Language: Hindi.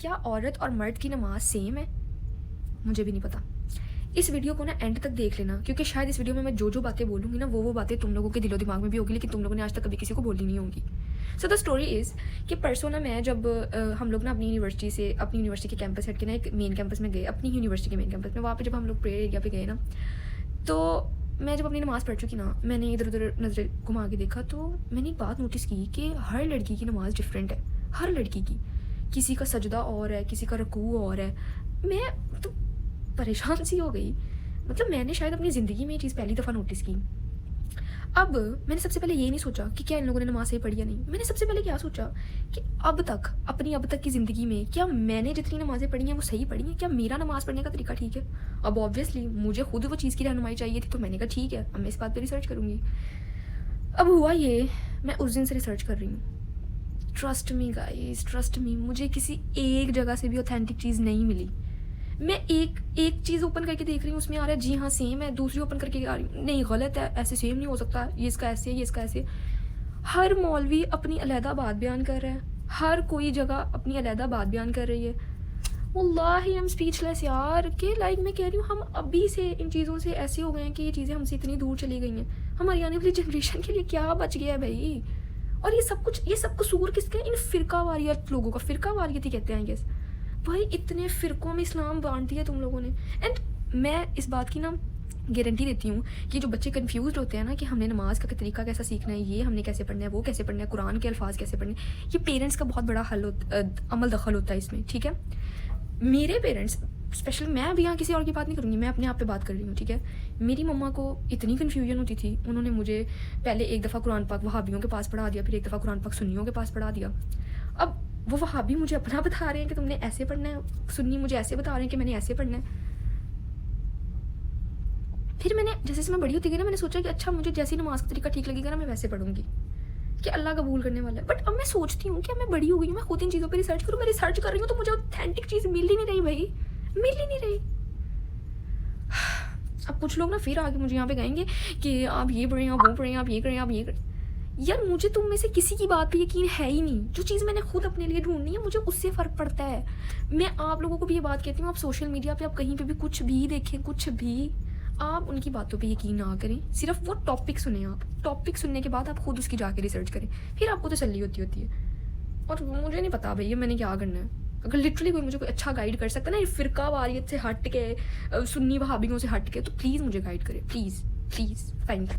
क्या औरत और मर्द की नमाज सेम है? मुझे भी नहीं पता। इस वीडियो को ना एंड तक देख लेना, क्योंकि शायद इस वीडियो में मैं जो बातें बोलूँगी ना वो बातें तुम लोगों के दिलो दिमाग में भी होगी, लेकिन तुम लोगों ने आज तक कभी किसी को बोली नहीं होंगी। सो द स्टोरी इज़ कि परसों ना मैं जब हम लोग ना अपनी यूनिवर्सिटी के कैंपस हट के ना एक मेन कैंपस में गए, अपनी यूनिवर्सिटी के मेन कैंपस में। वहाँ पे जब हम लोग प्रेयर एरिया पे गए ना, तो मैं जब अपनी नमाज़ पढ़ चुकी ना, मैंने इधर उधर नज़र घुमा के देखा, तो मैंने एक बात नोटिस की कि हर लड़की की नमाज़ डिफरेंट है, हर लड़की की। किसी का सजदा और है, किसी का रुकू और है। मैं तो परेशान सी हो गई। मतलब मैंने शायद अपनी ज़िंदगी में ये चीज़ पहली दफ़ा नोटिस की। अब मैंने सबसे पहले ये नहीं सोचा कि क्या इन लोगों ने नमाज़ सही पढ़ी या नहीं। मैंने सबसे पहले क्या सोचा कि अब तक की ज़िंदगी में क्या मैंने जितनी नमाज़ें पढ़ी हैं वो सही पढ़ी हैं? क्या मेरा नमाज़ पढ़ने का तरीका ठीक है? अब ऑब्वियसली मुझे खुद वो चीज़ की रहनुमाई चाहिए थी, तो मैंने कहा ठीक है, अब मैं इस बात पर रिसर्च करूँगी। अब हुआ ये, मैं उस दिन से रिसर्च कर रही हूँ। Trust me guys, trust me, मुझे किसी एक जगह से भी ऑथेंटिक चीज़ नहीं मिली। मैं एक चीज़ ओपन करके देख रही हूँ, उसमें आ रहा है जी हाँ सेम है। दूसरी ओपन करके आ रही हूँ, नहीं गलत है, ऐसे सेम नहीं हो सकता, ये इसका ऐसे है, ये इसका ऐसे। हर मौलवी अपनी अलहदा बात बयान कर रहा है, हर कोई जगह अपनी अलहदा बात बयान कर रही है। वल्लाही आई एम स्पीचलेस यार, कि लाइक मैं कह रही हूँ हम अभी से इन चीज़ों से ऐसे हो गए हैं कि ये चीज़ें हमसे इतनी दूर चली गई हैं। हमारी आने वाली जनरेशन के लिए क्या बच गया है भाई? और ये सब कसूर किसका है? इन फ़िरका वारियत लोगों का। फ़िरका वारियत ही कहते हैं गेस। भाई इतने फ़िरकों में इस्लाम बांट दिया तुम लोगों ने। एंड मैं इस बात की ना गारंटी देती हूँ कि जो बच्चे कंफ्यूज होते हैं ना कि हमने नमाज का तरीका कैसा सीखना है, ये हमने कैसे पढ़ना है, वो कैसे पढ़ना है, कुरान के अल्फाज कैसे पढ़ने, ये पेरेंट्स का बहुत बड़ा अमल दखल होता है इसमें, ठीक है। मेरे पेरेंट्स स्पेशली, मैं अभी यहाँ किसी और की बात नहीं करूँगी, मैं अपने आप पे बात कर रही हूँ, ठीक है। मेरी मम्मा को इतनी कन्फ्यूजन होती थी, उन्होंने मुझे पहले एक दफ़ा कुरान पाक वहाबियों के पास पढ़ा दिया, फिर एक दफ़ा कुरान पाक सुन्नियों के पास पढ़ा दिया। अब वो वहाबी मुझे अपना बता रहे हैं कि तुमने ऐसे पढ़ना है, सुन्नी मुझे ऐसे बता रहे हैं कि मैंने ऐसे पढ़ना है। फिर मैंने जैसे मैं बड़ी होती गई ना, मैंने सोचा कि अच्छा मुझे जैसी नमाज का तरीका ठीक लगेगा ना, मैं वैसे पढ़ूंगी कि अल्लाह कबूल करने वाला है। बट अब मैं सोचती हूँ कि मैं बड़ी हो गई हूँ, मैं खुद इन चीज़ों पर रिसर्च करूँ। मैं रिसर्च कर रही हूँ तो मुझे ऑथेंटिक चीज़ मिल ही नहीं रही भाई, मिल ही नहीं रही। अब कुछ लोग ना फिर आगे मुझे यहाँ पे कहेंगे कि आप ये पढ़ें, आप वो पढ़ें, आप ये करें, आप ये करें। यार मुझे तुम में से किसी की बात पे यकीन है ही नहीं। जो चीज़ मैंने खुद अपने लिए ढूंढनी है मुझे उससे फ़र्क पड़ता है। मैं आप लोगों को भी ये बात कहती हूँ, आप सोशल मीडिया पे आप कहीं पे भी कुछ भी देखें, कुछ भी, आप उनकी बातों पे यकीन ना करें। सिर्फ वो टॉपिक सुने, आप टॉपिक सुनने के बाद आप खुद उसकी जाके रिसर्च करें, फिर आपको तसल्ली होती है। और मुझे नहीं पता भैया मैंने क्या करना है। अगर लिटरली कोई मुझे कोई अच्छा गाइड कर सकता है ना, फ़िरका वारियत से हट के, सुन्नी वहाबियों से हट के, तो प्लीज़ मुझे गाइड करें, प्लीज़ प्लीज़, थैंक यू।